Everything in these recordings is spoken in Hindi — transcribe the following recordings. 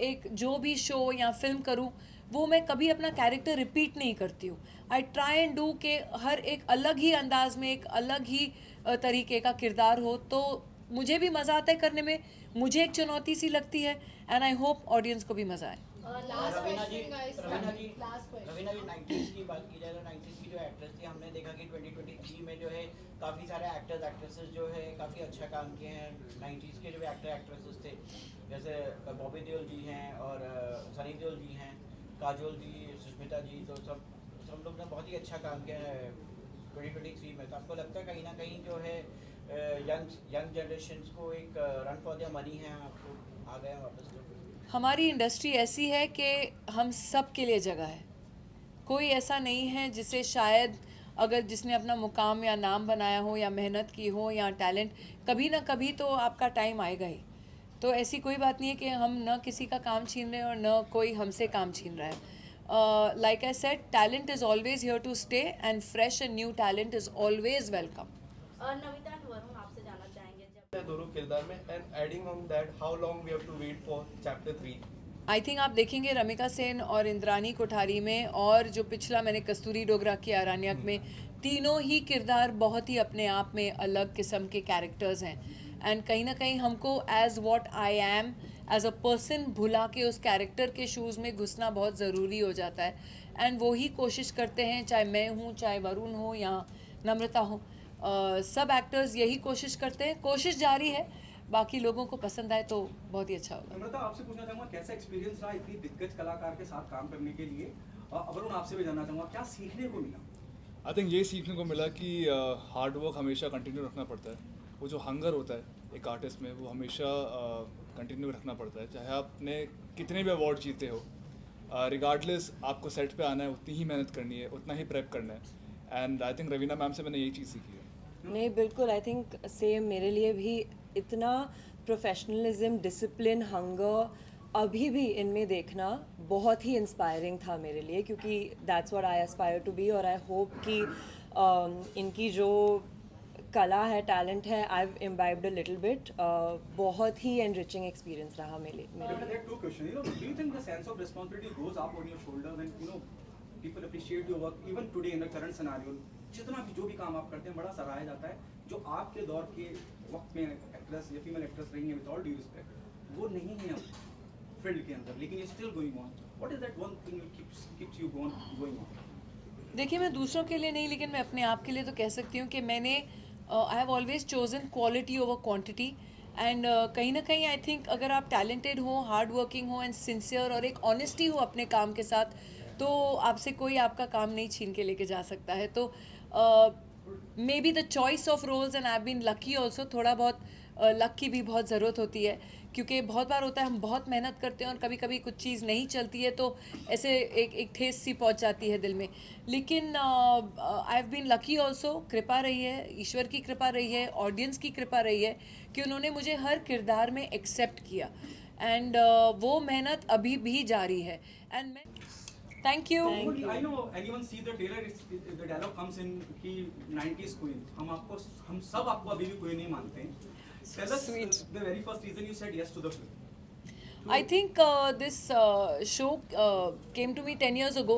एक जो भी शो या फिल्म करूँ वो मैं कभी अपना कैरेक्टर रिपीट नहीं करती हूँ. आई ट्राई एंड डू के हर एक अलग ही अंदाज में एक अलग ही तरीके का किरदार हो, तो मुझे भी मज़ा आता है करने में, मुझे एक चुनौती सी लगती है, एंड आई होप ऑडियंस को भी मज़ा आए. रवीना जी रवीना जी 90s की बात की जाए तो 90s की जो एक्ट्रेस थी, हमने देखा कि 2023 में जो है काफ़ी सारे एक्टर्स एक्ट्रेसेस जो है काफ़ी अच्छा काम किए हैं. 90s के जो एक्टर एक्ट्रेसेस थे जैसे बॉबी देओल जी हैं और सनी देओल जी हैं, काजोल जी, सुष्मिता जी, तो सब लोग ने बहुत ही अच्छा काम किया है 2023 में. तो आपको लगता है कहीं ना कहीं जो है यंग जनरेशन को एक रन फॉर द मनी है, आपको आ गया वापस तो? हमारी इंडस्ट्री ऐसी है कि हम सब के लिए जगह है. कोई ऐसा नहीं है जिसे शायद अगर जिसने अपना मुकाम या नाम बनाया हो या मेहनत की हो या टैलेंट, कभी ना कभी तो आपका टाइम आएगा ही. तो ऐसी कोई बात नहीं है कि हम न किसी का काम छीन रहे हैं और न कोई हमसे काम छीन रहा है. Like I said, talent is always here to stay and fresh and new talent is always welcome. Namita and Varun आपसे जानना चाहेंगे जब दोनों किरदार में, and adding on that how long we have to wait for chapter 3? I think आप देखेंगे रमिका सेन और इंद्रानी कोठारी में, और जो पिछला मैंने कस्तूरी डोगरा किया अरण्यक में, तीनों ही किरदार बहुत ही अपने आप में अलग किस्म के कैरेक्टर्स हैं. एंड कहीं ना कहीं हमको as what I am as a person भुला के उस कैरेक्टर के शूज़ में घुसना बहुत ज़रूरी हो जाता है. एंड वो ही कोशिश करते हैं, चाहे मैं हूँ, चाहे वरुण हो या नम्रता हो, सब एक्टर्स यही कोशिश करते हैं. कोशिश जारी है, बाकी लोगों को पसंद आए तो बहुत ही अच्छा होगा. नम्रता, आपसे पूछना चाहूँगा कैसा एक्सपीरियंस रहा इतनी दिग्गज कलाकार के साथ काम करने के लिए? वरुण, आपसे भी जानना चाहूँगा क्या सीखने को मिला? आई थिंक ये सीखने को मिला कि हार्ड वर्क हमेशा कंटिन्यू रखना पड़ता है. वो जो हंगर होता है एक आर्टिस्ट में, वो हमेशा कंटिन्यू रखना पड़ता है, चाहे आपने कितने भी अवार्ड जीते हो. रिगार्डलेस आपको सेट पे आना है, उतनी ही मेहनत करनी है, उतना ही प्रेप करना है. And I think Raveena ma'am से मैंने यही चीज़ सीखी है. नहीं, बिल्कुल. आई थिंक सेम मेरे लिए भी इतना प्रोफेशनलिज्म, डिसिप्लिन, हंगर अभी भी इनमें देखना बहुत ही इंस्पायरिंग था मेरे लिए, क्योंकि that's what I aspire to be. और आई होप कि इनकी जो कला है, टैलेंट है, I have imbibed a little bit. बहुत ही एनरिचिंग एक्सपीरियंस रहा मेरे लिए. Two questions. Do you think the sense of responsibility goes up on your shoulders and people appreciate your work even today in the current scenario? जितना भी जो भी काम आप करते हैं बड़ा सराहा जाता है. जो आपके दौर के वक्त में एक्ट्रेस या फीमेल एक्ट्रेस रही हैं, विद ऑल ड्यू रिस्पेक्ट, वो नहीं है फील्ड के अंदर, लेकिन ये still going on. What is that one thing keeps you going on? देखिए, मैं दूसरों के लिए नहीं, लेकिन मैं अपने आप के लिए तो कह सकती हूँ कि मैंने I have always chosen quality over quantity. And कहीं ना कहीं आई थिंक अगर आप टैलेंटेड हो, हार्ड वर्किंग हो एंड सिंसियर और एक ऑनेस्टी हो अपने काम के साथ, तो आपसे कोई आपका काम नहीं छीन के लेके जा सकता है. तो maybe the choice of roles, and I have been lucky also. थोड़ा बहुत लक की भी बहुत ज़रूरत होती है, क्योंकि बहुत बार होता है हम बहुत मेहनत करते हैं और कभी कभी कुछ चीज़ नहीं चलती है, तो ऐसे एक ठेस सी पहुंच जाती है दिल में. लेकिन I have been lucky also. कृपा रही है, ईश्वर की कृपा रही है, ऑडियंस की कृपा रही है कि उन्होंने मुझे हर किरदार में एक्सेप्ट किया. एंड वो मेहनत अभी भी जारी है. एंड मैं thank you. I know anyone see the trailer, the dialogue comes in कि 90s queen. हम सब आपको अभी भी queen नहीं मानते हैं. Tell us Sweet. the very first reason you said yes to the film. I think this show came to me 10 years ago,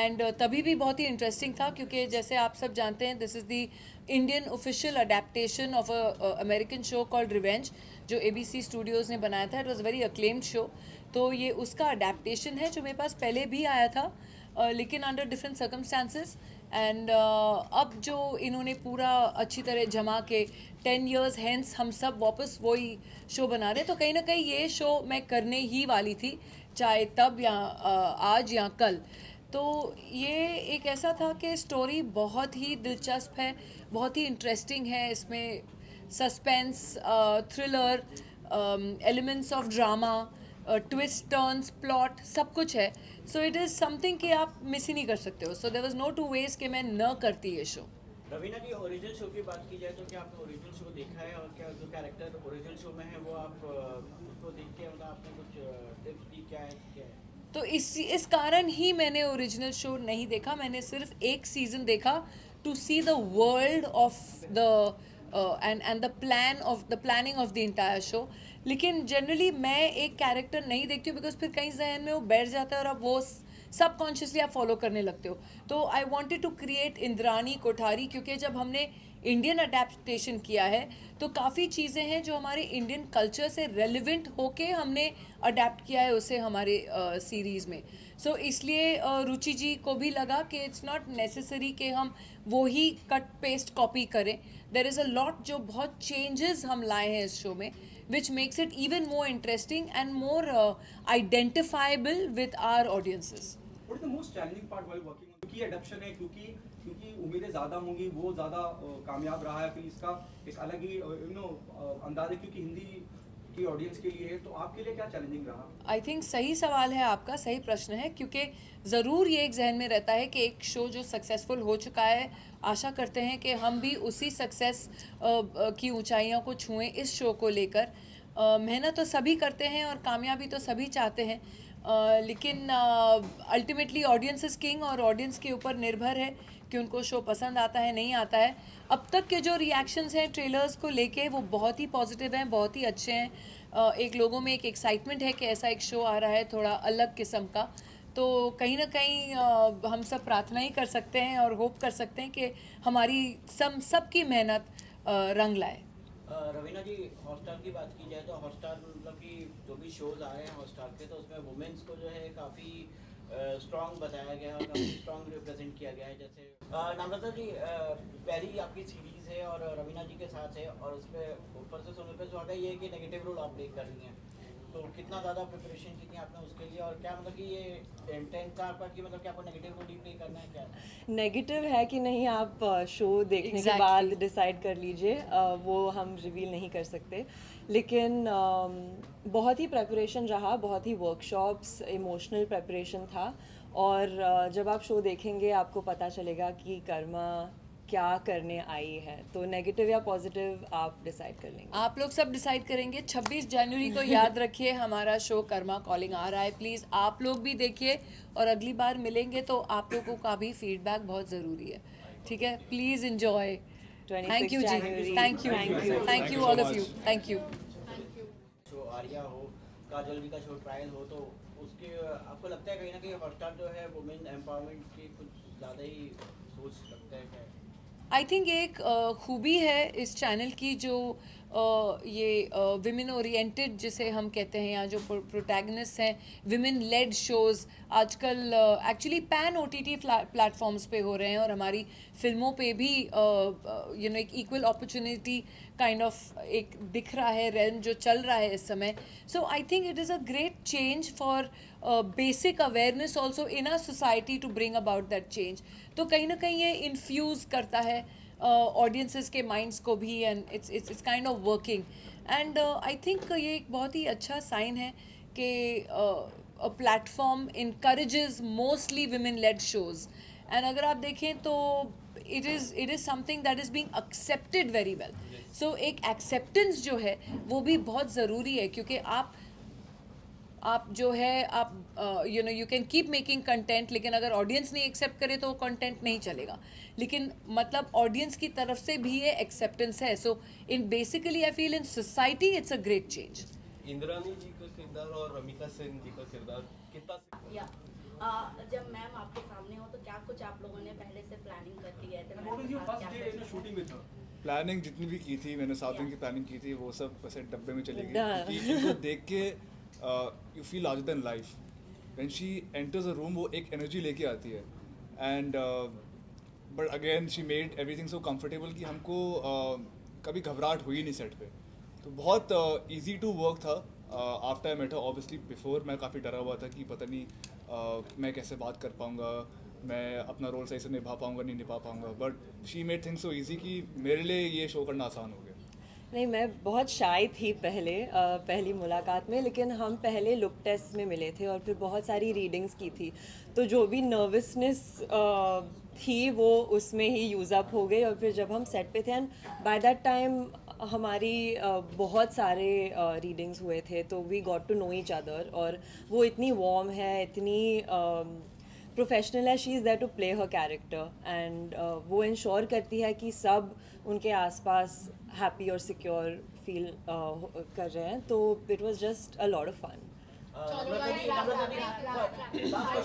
and तभी भी बहुत ही इंटरेस्टिंग था, क्योंकि जैसे आप सब जानते हैं, this is the Indian official adaptation of a American show called revenge, जो ABC स्टूडियोज़ ने बनाया था. It was very acclaimed show. तो ये उसका अडेप्टेशन है जो मेरे पास पहले भी आया था, लेकिन अंडर डिफरेंट सर्कमस्टांसेस. एंड अब जो इन्होंने पूरा अच्छी तरह जमा के 10 years हैंस हम सब वापस वही शो बना रहे हैं. तो कहीं ना कहीं ये शो मैं करने ही वाली थी, चाहे तब या आज या कल. तो ये एक ऐसा था कि स्टोरी बहुत ही दिलचस्प है, बहुत ही इंटरेस्टिंग है. इसमें suspense, thriller, elements of drama, twist, turns, plot, सब कुछ है. सो इट इज़ समथिंग कि आप मिस ही नहीं कर सकते हो. So there was no two ways कि मैं न करती ये शो. रवीना जी, ओरिजिनल शो की बात की जाए तो क्या आपने ओरिजिनल शो देखा है, और क्या जो कैरेक्टर ओरिजिनल शो में है वो आप उसको देख के मतलब आपने कुछ टिप्स दी, क्या है? तो इस कारण ही मैंने ओरिजिनल शो नहीं देखा. मैंने सिर्फ एक सीज़न देखा to see the world of the end the planning of the entire show. लेकिन जनरली मैं एक कैरेक्टर नहीं देखती हूँ बिकॉज फिर कहीं जहन में वो बैठ जाता है और अब वो सबकॉन्शियसली आप फॉलो करने लगते हो. तो I wanted to create Indrani Kothari, क्योंकि जब हमने इंडियन अडेप्टेशन किया है तो काफ़ी चीज़ें हैं जो हमारे इंडियन कल्चर से रेलिवेंट होके हमने अडेप्ट किया है उसे हमारे सीरीज़ में. सो इसलिए रुचि जी को भी लगा कि इट्स नॉट नेसेसरी कि हम वो ही कट पेस्ट कॉपी करें. देर इज़ अ लॉट जो बहुत चेंजेस हम लाए हैं इस शो में, which makes it even more interesting and more identifiable with our audiences. What is the most challenging part while working on? क्योंकि एडप्शन है, क्योंकि उम्मीदें ज़्यादा होंगी, वो ज़्यादा कामयाब रहा है, फिर इसका एक अलग ही अंदाज है क्योंकि हिंदी की ऑडियंस के लिए है, तो आपके लिए क्या चैलेंजिंग रहा? आई थिंक सही सवाल है आपका, सही प्रश्न है, क्योंकि ज़रूर ये एक जहन में रहता है कि एक शो जो सक्सेसफुल हो चुका है, आशा करते हैं कि हम भी उसी सक्सेस की ऊंचाइयों को छुएं इस शो को लेकर. मेहनत तो सभी करते हैं और कामयाबी तो सभी चाहते हैं, लेकिन अल्टीमेटली ऑडियंस इज़ किंग और ऑडियंस के ऊपर निर्भर है कि उनको शो पसंद आता है नहीं आता है. अब तक के जो रिएक्शंस हैं ट्रेलर्स को लेके वो बहुत ही पॉजिटिव हैं, बहुत ही अच्छे हैं. एक लोगों में एक एक्साइटमेंट है कि ऐसा एक शो आ रहा है थोड़ा अलग किस्म का. तो कहीं ना कहीं हम सब प्रार्थना ही कर सकते हैं और होप कर सकते हैं कि हमारी सबकी मेहनत रंग लाए. रवीना जी, हॉटस्टार की बात की जाए तो हॉटस्टार मतलब कि जो भी शोज आ रहे हैं हॉटस्टार के, तो उसमें वुमेन्स को जो है काफ़ी स्ट्रॉन्ग बताया गया है और काफ़ी स्ट्रॉन्ग रिप्रेजेंट किया गया है. जैसे नम्रता जी, पहली आपकी सीरीज़ है और रवीना जी के साथ है, और उस पर ऊपर से सुनने पे जो आता है ये कि नेगेटिव रोल आप प्ले कर रही हैं, तो कितना ज़्यादा प्रिपरेशन की थी आपने उसके लिए, और क्या मतलब कि ये इंटेंट था आपका कि मतलब कि आपको नेगेटिव रोल ही प्ले करना है? क्या नेगेटिव है कि नहीं आप शो देखने के Exactly. बाद डिसाइड कर लीजिए, वो हम रिवील नहीं कर सकते. लेकिन बहुत ही प्रेपरेशन रहा, बहुत ही वर्कशॉप्स, इमोशनल प्रेपरेशन था. और जब आप शो देखेंगे आपको पता चलेगा कि कर्मा क्या करने आई है. तो नेगेटिव या पॉजिटिव आप डिसाइड कर लेंगे. आप लोग सब डिसाइड करेंगे. 26 जनवरी को याद रखिए हमारा शो कर्मा कॉलिंग आ रहा है. प्लीज़ आप लोग भी देखिए, और अगली बार मिलेंगे तो आप लोगों का भी फीडबैक बहुत ज़रूरी है. ठीक है, please enjoy. 26 thank you ji, January. Thank you all of you, thank you. Show Aarya हो, काजल जी का शो ट्रायल हो, तो उसके आपको लगता है कहीं ना कहीं हॉटस्टार जो है वुमेन एम्पावरमेंट की कुछ ज़्यादा ही सोच रखता है क्या? आई थिंक एक खूबी है इस चैनल की जो ये विमेन ओरिएंटेड जिसे हम कहते हैं, या जो प्रोटैगनिस्ट हैं, विमेन लेड शोज़ आजकल एक्चुअली पैन OTT प्लेटफॉर्म्स पे हो रहे हैं, और हमारी फिल्मों पे भी एक इक्वल अपॉर्चुनिटी काइंड ऑफ एक दिख रहा है रेल्म जो चल रहा है इस समय. So I think it is a great change for basic awareness also in our society to bring about that change. तो कहीं ना कहीं ये इन्फ्यूज़ करता है ऑडियंसेस के माइंड्स को भी, and it's kind of working. And I think ये एक बहुत ही अच्छा साइन है कि a platform encourages mostly women led shows. And अगर आप देखें तो it is something that is being accepted very well. So एक एक्सेप्टेंस जो है वो भी बहुत ज़रूरी है, क्योंकि आप जो है आप you can keep making content, लेकिन अगर ऑडियंस नहीं एक्सेप्ट करे तो वो कंटेंट नहीं चलेगा. लेकिन मतलब ऑडियंस की तरफ से भी ये एक्सेप्टेंस है. So in basically I feel in society it's a great change. Indrani ji का किरदार और रमिका सेन जी का किरदार कितना या जब मैम आपके सामने हो तो क्या कुछ आप लोगों ने पहले से प्लानिंग कर ली है? And what was your first day in a shooting with her? Planning जितनी भी की थी मैंने, 7 दिन की प्लानिंग की थी, वो सब वैसे डब्बे में चली गई. हाँ. क्योंकि इनको देख के you feel larger than life. When she enters a room वो एक एनर्जी लेके आती है. And but again she made everything so comfortable कि हमको कभी घबराहट हुई नहीं सेट पे. तो बहुत ईजी टू वर्क था. After I met her, obviously before मैं काफ़ी डरा हुआ था कि पता नहीं मैं कैसे बात कर पाऊँगा, मैं अपना रोल सही से निभा पाऊँगा नहीं निभा पाऊँगा. But she made things so easy कि मेरे लिए ये शो करना आसान हो गया. नहीं, मैं बहुत शाय थी पहली मुलाकात में, लेकिन हम पहले लुक टेस्ट में मिले थे और फिर बहुत सारी रीडिंग्स की थी. तो जो भी नर्वसनेस थी वो उसमें ही यूज़ अप हो गई. और फिर जब हम सेट पे थे, एंड बाय दैट टाइम हमारी बहुत सारे रीडिंग्स हुए थे, तो we got to know each other. और वो इतनी वार्म है, इतनी प्रोफेशनल है. She is there to play her character, and वो इंश्योर करती है कि सब उनके आसपास हैप्पी और सिक्योर फील कर रहे हैं, तो it was just a lot of fun. Namrata ji,